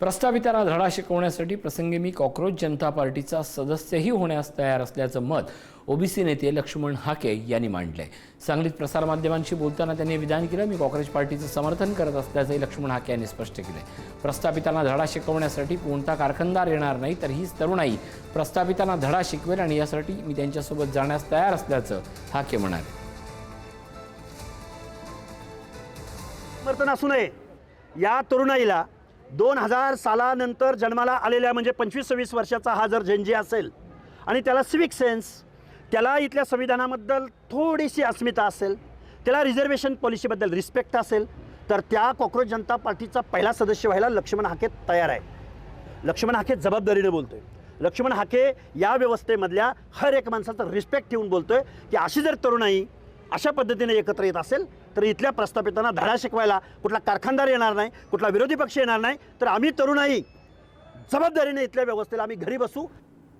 प्रस्थापितांना धडा शिकवण्यासाठी प्रसंगी मी कॉक्रोच जनता पार्टीचा सदस्यही होण्यास तयार असल्याचं मत ओबीसी नेते लक्ष्मण हाके यांनी मांडलंय। सांगलीत प्रसारमाध्यमांशी बोलताना त्यांनी विधान केलं, मी कॉक्रोच पार्टीचं समर्थन करत असल्याचंही लक्ष्मण हाके यांनी स्पष्ट केलंय। प्रस्थापितांना धडा शिकवण्यासाठी कोणता कारखानदार येणार नाही, तर हीच तरुणाई प्रस्थापितांना धडा शिकवेल आणि यासाठी मी त्यांच्यासोबत जाण्यास तयार असल्याचं हाके म्हणाले। समर्थन असू नये या तरुणाईला 2000 सालानंतर जन्माला आलेल्या म्हणजे 25-26 वर्षाचा हा जर जनजी असेल आणि त्याला सिविक सेन्स, त्याला इथल्या संविधानाबद्दल थोडीशी अस्मिता असेल, त्याला रिझर्वेशन पॉलिसीबद्दल रिस्पेक्ट असेल, तर त्या कॉक्रोच जनता पार्टीचा पहिला सदस्य व्हायला लक्ष्मण हाके तयार आहे। लक्ष्मण हाके जबाबदारीने बोलतोय। लक्ष्मण हाके या व्यवस्थेमधल्या हर एक माणसाचा रिस्पेक्ट ठेवून बोलतोय की अशी जर तरुणाई अशा पद्धतीने एकत्र येत असेल तर इथल्या प्रस्थापितांना धडा शिकवायला कुठला कारखानदार येणार नाही, कुठला विरोधी पक्ष येणार नाही, तर आम्ही तरुणाई जबाबदारीने इथल्या व्यवस्थेला आम्ही घरी बसू।